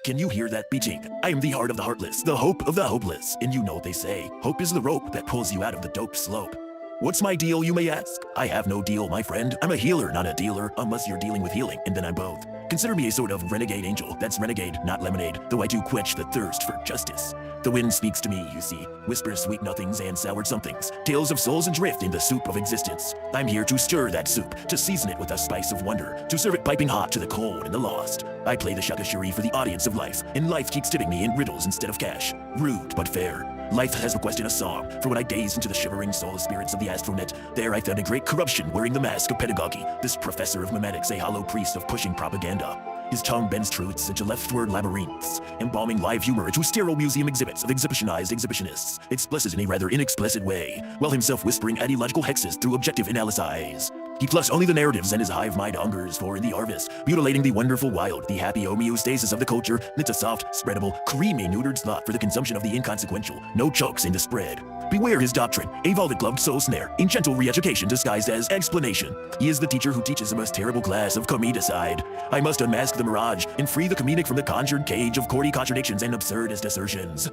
Can you hear that beating? I am the heart of the heartless, the hope of the hopeless. And you know what they say, hope is the rope that pulls you out of the dope slope. What's my deal, you may ask? I have no deal, my friend. I'm a healer, not a dealer, unless you're dealing with healing, and then I'm both. Consider me a sort of renegade angel. That's renegade, not lemonade, though I do quench the thirst for justice. The wind speaks to me, you see, whispers sweet nothings and soured somethings, tales of souls adrift in the soup of existence. I'm here to stir that soup, to season it with a spice of wonder, to serve it piping hot to the cold and the lost. I play the shakashuri for the audience of life, and life keeps tipping me in riddles instead of cash. Rude, but fair. Life has requested a song, for when I gazed into the shivering soulless spirits of the astronet, there I found a great corruption wearing the mask of pedagogy, this professor of memetics, a hollow priest of pushing propaganda. His tongue bends truths into leftward labyrinths, embalming live humor into sterile museum exhibits of exhibitionized exhibitionists, explicit in a rather inexplicit way, while himself whispering ideological hexes through objective analyses. He plucks only the narratives and his hive mind hungers for in the harvest, mutilating the wonderful wild, the happy homeostasis of the culture, knits a soft, spreadable, creamy neutered slop for the consumption of the inconsequential, no chokes in the spread. Beware his doctrine, a velvet-gloved soul snare, in gentle re-education disguised as explanation. He is the teacher who teaches the most terrible class of comedicide. I must unmask the mirage and free the comedic from the conjured cage of corny contradictions and absurdist assertions.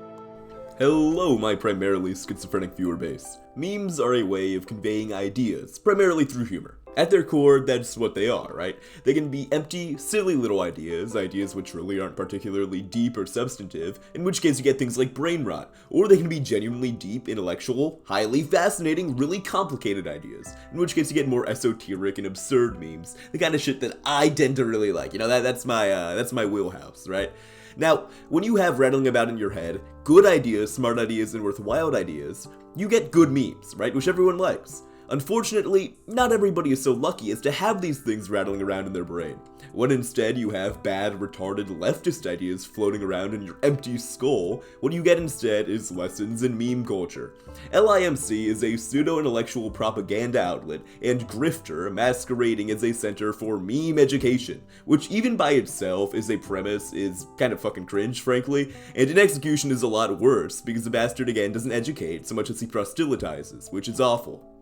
Hello, my primarily schizophrenic viewer base. Memes are a way of conveying ideas, primarily through humor. At their core, that's what they are, right? They can be empty, silly little ideas which really aren't particularly deep or substantive, in which case you get things like brain rot, or they can be genuinely deep, intellectual, highly fascinating, really complicated ideas, in which case you get more esoteric and absurd memes, the kind of shit that I tend to really like. You know, that's my wheelhouse, right? Now, when you have rattling about in your head good ideas, smart ideas, and worthwhile ideas, you get good memes, right? Which everyone likes. Unfortunately, not everybody is so lucky as to have these things rattling around in their brain. When instead you have bad, retarded leftist ideas floating around in your empty skull, what you get instead is lessons in meme culture. LIMC is a pseudo-intellectual propaganda outlet and grifter masquerading as a center for meme education, which even by itself is a premise is kind of fucking cringe, frankly, and in execution is a lot worse because the bastard again doesn't educate so much as he proselytizes, which is awful.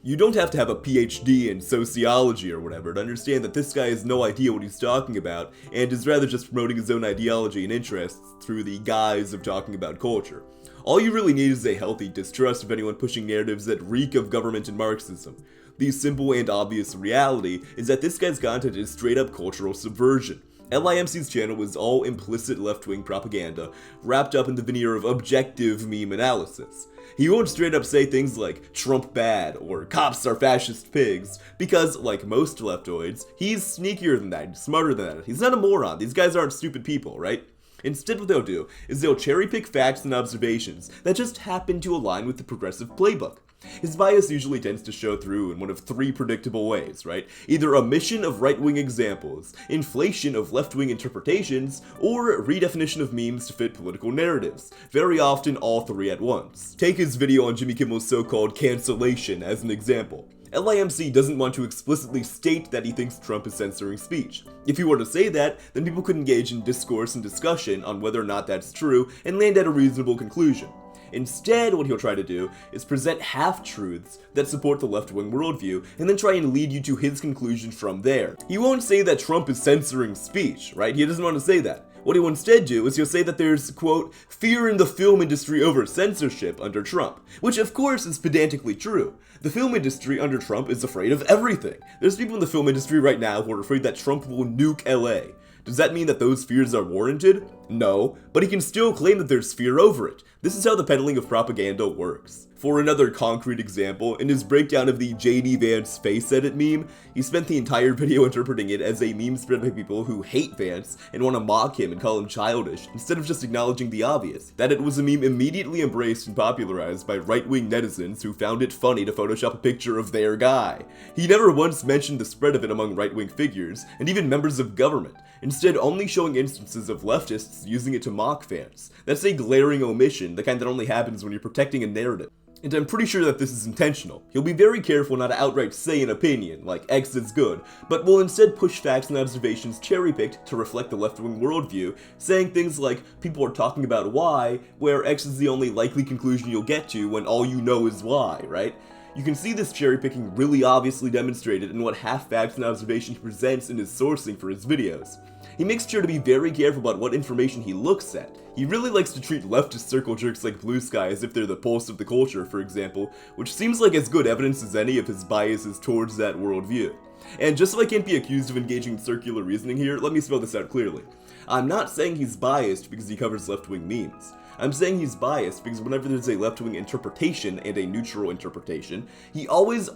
You don't have to have a PhD in sociology or whatever to understand that this guy has no idea what he's talking about and is rather just promoting his own ideology and interests through the guise of talking about culture. All you really need is a healthy distrust of anyone pushing narratives that reek of government and Marxism. The simple and obvious reality is that this guy's content is straight up cultural subversion. LIMC's channel is all implicit left-wing propaganda, wrapped up in the veneer of objective meme analysis. He won't straight up say things like, Trump bad, or cops are fascist pigs, because, like most leftoids, he's sneakier than that, smarter than that. He's not a moron, these guys aren't stupid people, right? Instead, what they'll do is they'll cherry-pick facts and observations that just happen to align with the progressive playbook. His bias usually tends to show through in one of three predictable ways, right? Either omission of right-wing examples, inflation of left-wing interpretations, or redefinition of memes to fit political narratives. Very often all three at once. Take his video on Jimmy Kimmel's so-called cancellation as an example. LIMC doesn't want to explicitly state that he thinks Trump is censoring speech. If he were to say that, then people could engage in discourse and discussion on whether or not that's true and land at a reasonable conclusion. Instead, what he'll try to do is present half-truths that support the left-wing worldview, and then try and lead you to his conclusion from there. He won't say that Trump is censoring speech, right? He doesn't want to say that. What he will instead do is he'll say that there's, quote, fear in the film industry over censorship under Trump, which of course is pedantically true. The film industry under Trump is afraid of everything. There's people in the film industry right now who are afraid that Trump will nuke LA. Does that mean that those fears are warranted? No, but he can still claim that there's fear over it. This is how the peddling of propaganda works. For another concrete example, in his breakdown of the JD Vance face edit meme, he spent the entire video interpreting it as a meme spread by people who hate Vance and want to mock him and call him childish, instead of just acknowledging the obvious, that it was a meme immediately embraced and popularized by right-wing netizens who found it funny to Photoshop a picture of their guy. He never once mentioned the spread of it among right-wing figures, and even members of government, instead only showing instances of leftists using it to mock Vance. That's a glaring omission, the kind that only happens when you're protecting a narrative. And I'm pretty sure that this is intentional. He'll be very careful not to outright say an opinion, like X is good, but will instead push facts and observations cherry-picked to reflect the left-wing worldview, saying things like, people are talking about Y, where X is the only likely conclusion you'll get to when all you know is Y, right? You can see this cherry-picking really obviously demonstrated in what half facts and observation he presents in his sourcing for his videos. he makes sure to be very careful about what information he looks at. He really likes to treat leftist circle jerks like Blue Sky as if they're the pulse of the culture, for example, which seems like as good evidence as any of his biases towards that worldview. And just so I can't be accused of engaging in circular reasoning here, let me spell this out clearly. I'm not saying he's biased because he covers left-wing memes. I'm saying he's biased because whenever there's a left-wing interpretation and a neutral interpretation, he always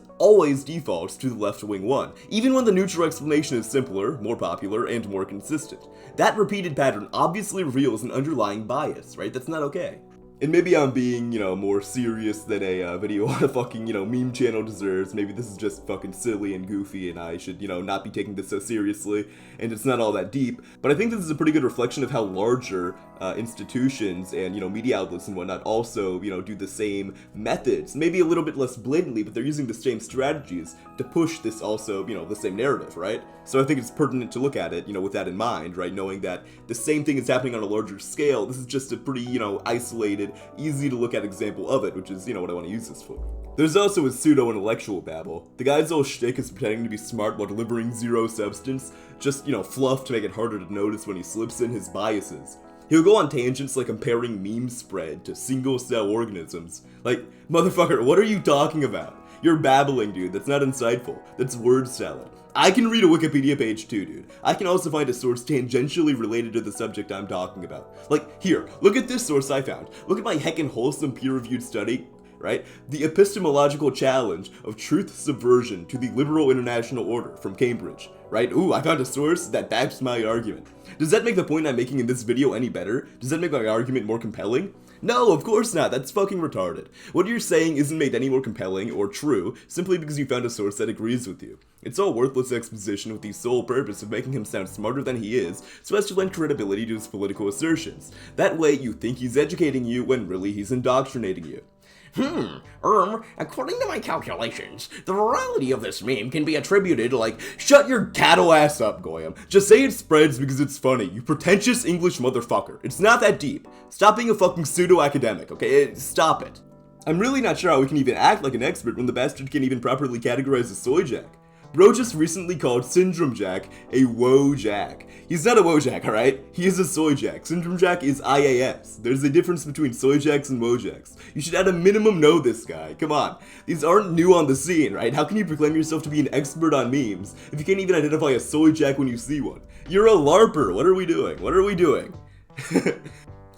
defaults to the left-wing one, even when the neutral explanation is simpler, more popular, and more consistent. That repeated pattern obviously reveals an underlying bias, right? That's not okay. And maybe I'm being, more serious than a video on a fucking, meme channel deserves. Maybe this is just fucking silly and goofy and I should, not be taking this so seriously, and it's not all that deep. But I think this is a pretty good reflection of how larger institutions and, media outlets and whatnot also, do the same methods. Maybe a little bit less blatantly, but they're using the same strategies to push this also, the same narrative, right? So I think it's pertinent to look at it, with that in mind, right? Knowing that the same thing is happening on a larger scale. This is just a pretty, isolated, easy to look at example of it, which is, what I want to use this for. There's also a pseudo-intellectual babble. The guy's whole shtick is pretending to be smart while delivering zero substance, just, fluff to make it harder to notice when he slips in his biases. He'll go on tangents like comparing meme spread to single-cell organisms. Like, motherfucker, what are you talking about? You're babbling, dude. That's not insightful. That's word salad. I can read a Wikipedia page too, dude. I can also find a source tangentially related to the subject I'm talking about. Like, here, look at this source I found. Look at my heckin' wholesome peer-reviewed study, right? The Epistemological Challenge of Truth Subversion to the Liberal International Order from Cambridge, right? Ooh, I found a source that backs my argument. Does that make the point I'm making in this video any better? Does that make my argument more compelling? No, of course not. That's fucking retarded. What you're saying isn't made any more compelling or true simply because you found a source that agrees with you. It's all worthless exposition with the sole purpose of making him sound smarter than he is so as to lend credibility to his political assertions. That way you think he's educating you when really he's indoctrinating you. According to my calculations, the virality of this meme can be attributed like, shut your cattle ass up, Goyam. Just say it spreads because it's funny, you pretentious English motherfucker. It's not that deep. Stop being a fucking pseudo-academic, okay? Stop it. I'm really not sure how we can even act like an expert when the bastard can't even properly categorize a soy jack. Bro just recently called Syndrome Jack a Wojak. He's not a Wojak, alright? He is a soy jack. Syndrome Jack is IAS. There's a difference between soy jacks and Wojaks. You should at a minimum know this guy. Come on. These aren't new on the scene, right? How can you proclaim yourself to be an expert on memes if you can't even identify a soy jack when you see one? You're a larper. What are we doing? What are we doing?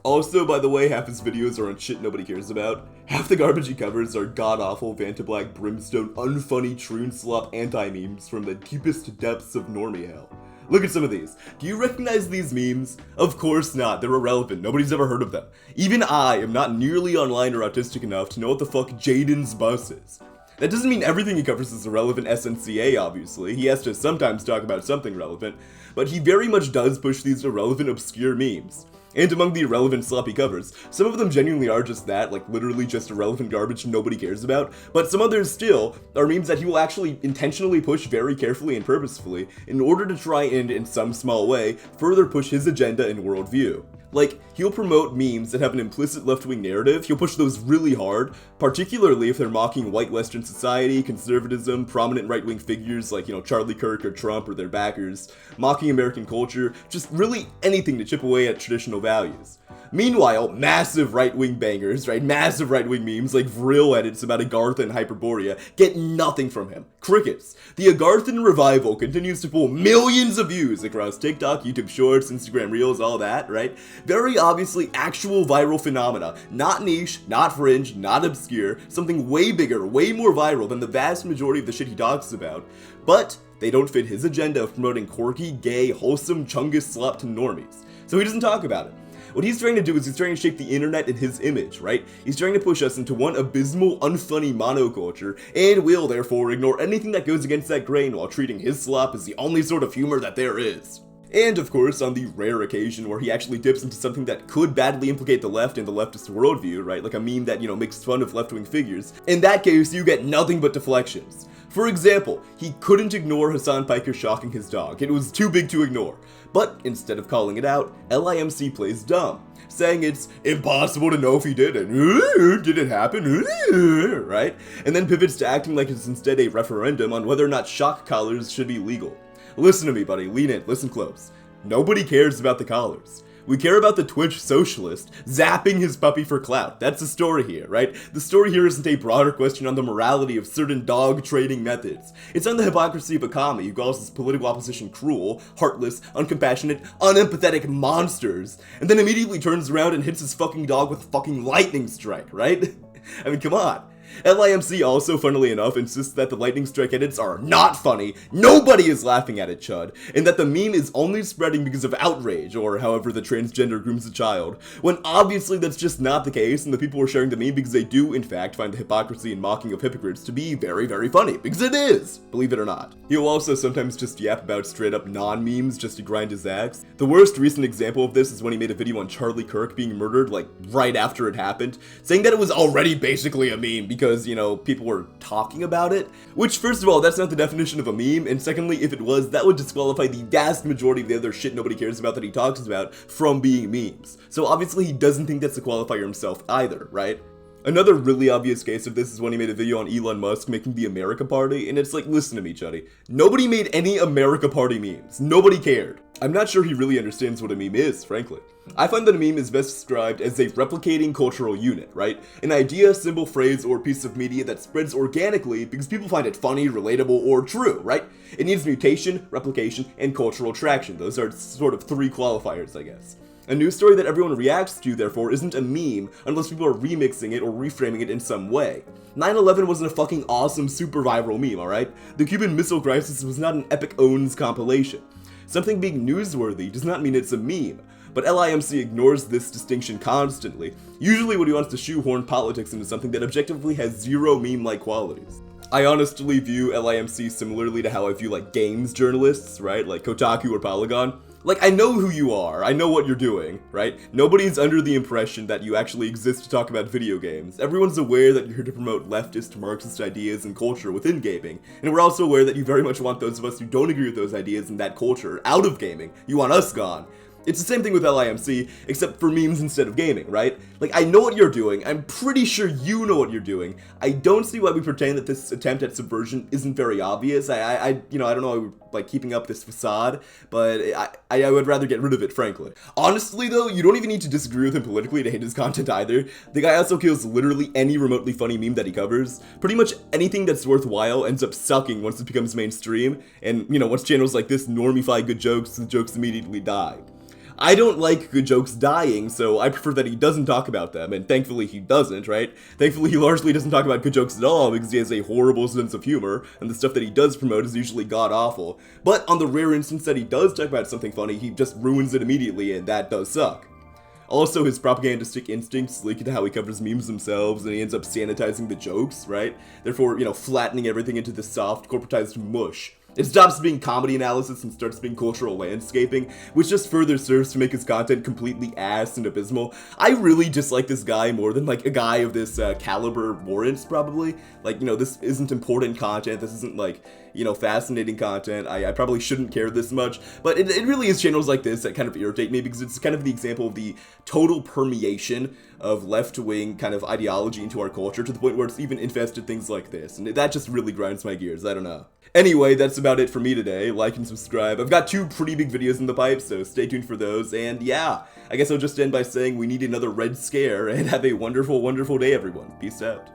Also, by the way, half his videos are on shit nobody cares about. Half the garbage he covers are god-awful, Vantablack, brimstone, unfunny, troon slop anti-memes from the deepest depths of normie hell. Look at some of these. Do you recognize these memes? Of course not, they're irrelevant, nobody's ever heard of them. Even I am not nearly online or autistic enough to know what the fuck Jaden's bus is. That doesn't mean everything he covers is irrelevant SNCA, obviously. He has to sometimes talk about something relevant, but he very much does push these irrelevant, obscure memes. And among the irrelevant sloppy covers, some of them genuinely are just that, like literally just irrelevant garbage nobody cares about, but some others still are memes that he will actually intentionally push very carefully and purposefully in order to try and, in some small way, further push his agenda and worldview. Like, he'll promote memes that have an implicit left-wing narrative, he'll push those really hard, particularly if they're mocking white Western society, conservatism, prominent right-wing figures like, Charlie Kirk or Trump or their backers, mocking American culture, just really anything to chip away at traditional values. Meanwhile, massive right-wing bangers, right, massive right-wing memes like Vril edits about Agartha and Hyperborea get nothing from him. Crickets. The Agarthan revival continues to pull millions of views across TikTok, YouTube Shorts, Instagram Reels, all that, right? Very obviously actual viral phenomena. Not niche, not fringe, not obscure, something way bigger, way more viral than the vast majority of the shit he talks about. But they don't fit his agenda of promoting quirky, gay, wholesome Chungus slop to normies. So he doesn't talk about it. What he's trying to do is he's trying to shape the internet in his image, right? He's trying to push us into one abysmal, unfunny monoculture, and will therefore ignore anything that goes against that grain while treating his slop as the only sort of humor that there is. And of course, on the rare occasion where he actually dips into something that could badly implicate the left and the leftist worldview, right? Like a meme that, makes fun of left-wing figures. In that case, you get nothing but deflections. For example, he couldn't ignore Hassan Piker shocking his dog. It was too big to ignore. But instead of calling it out, LIMC plays dumb, saying it's impossible to know if he did it. Did it happen? Right? And then pivots to acting like it's instead a referendum on whether or not shock collars should be legal. Listen to me, buddy. Lean in. Listen close. Nobody cares about the collars. We care about the Twitch socialist zapping his puppy for clout. That's the story here, right? The story here isn't a broader question on the morality of certain dog training methods. It's on the hypocrisy of a commie who calls his political opposition cruel, heartless, uncompassionate, unempathetic monsters, and then immediately turns around and hits his fucking dog with a fucking lightning strike, right? I mean, come on. LIMC also, funnily enough, insists that the lightning strike edits are not funny, nobody is laughing at it, chud, and that the meme is only spreading because of outrage, or however the transgender grooms a child, when obviously that's just not the case, and the people are sharing the meme because they do, in fact, find the hypocrisy and mocking of hypocrites to be very, very funny, because it is, believe it or not. He'll also sometimes just yap about straight-up non-memes just to grind his axe. The worst recent example of this is when he made a video on Charlie Kirk being murdered, like, right after it happened, saying that it was already basically a meme because, you know, people were talking about it. Which, first of all, that's not the definition of a meme, and secondly, if it was, that would disqualify the vast majority of the other shit nobody cares about that he talks about from being memes. So obviously he doesn't think that's a qualifier himself either, right? Another really obvious case of this is when he made a video on Elon Musk making the America Party, and it's like, listen to me, Chuddy. Nobody made any America Party memes. Nobody cared. I'm not sure he really understands what a meme is, frankly. I find that a meme is best described as a replicating cultural unit, right? An idea, symbol, phrase, or piece of media that spreads organically because people find it funny, relatable, or true, right? It needs mutation, replication, and cultural traction. Those are sort of three qualifiers, I guess. A news story that everyone reacts to, therefore, isn't a meme unless people are remixing it or reframing it in some way. 9/11 wasn't a fucking awesome super viral meme, alright? The Cuban Missile Crisis was not an Epic Owns compilation. Something being newsworthy does not mean it's a meme, but LIMC ignores this distinction constantly, usually when he wants to shoehorn politics into something that objectively has zero meme-like qualities. I honestly view LIMC similarly to how I view, like, games journalists, right? Like Kotaku or Polygon. Like, I know who you are, I know what you're doing, right? Nobody's under the impression that you actually exist to talk about video games. Everyone's aware that you're here to promote leftist, Marxist ideas and culture within gaming, and we're also aware that you very much want those of us who don't agree with those ideas and that culture out of gaming. You want us gone. It's the same thing with LIMC, except for memes instead of gaming, right? Like, I know what you're doing, I'm pretty sure you know what you're doing. I don't see why we pretend that this attempt at subversion isn't very obvious. I don't know why we're, like, keeping up this facade, but I would rather get rid of it, frankly. Honestly, though, you don't even need to disagree with him politically to hate his content either. The guy also kills literally any remotely funny meme that he covers. Pretty much anything that's worthwhile ends up sucking once it becomes mainstream, and, you know, once channels like this normify good jokes, the jokes immediately die. I don't like good jokes dying, so I prefer that he doesn't talk about them, and thankfully he doesn't, right? Thankfully he largely doesn't talk about good jokes at all because he has a horrible sense of humor, and the stuff that he does promote is usually god-awful. But on the rare instance that he does talk about something funny, he just ruins it immediately, and that does suck. Also, his propagandistic instincts leak into how he covers memes themselves, and he ends up sanitizing the jokes, right? Therefore, you know, flattening everything into this soft, corporatized mush. It stops being comedy analysis and starts being cultural landscaping, which just further serves to make his content completely ass and abysmal. I really dislike this guy more than, like, a guy of this caliber warrants, probably. Like, you know, this isn't important content, this isn't, like, you know, fascinating content. I probably shouldn't care this much, but it really is channels like this that kind of irritate me because it's kind of the example of the total permeation of left-wing kind of ideology into our culture to the point where it's even infested things like this, and that just really grinds my gears. I don't know. Anyway, that's about it for me today. Like and subscribe. I've got 2 pretty big videos in the pipe, so stay tuned for those. And yeah, I guess I'll just end by saying we need another Red Scare, and have a wonderful, wonderful day, everyone. Peace out.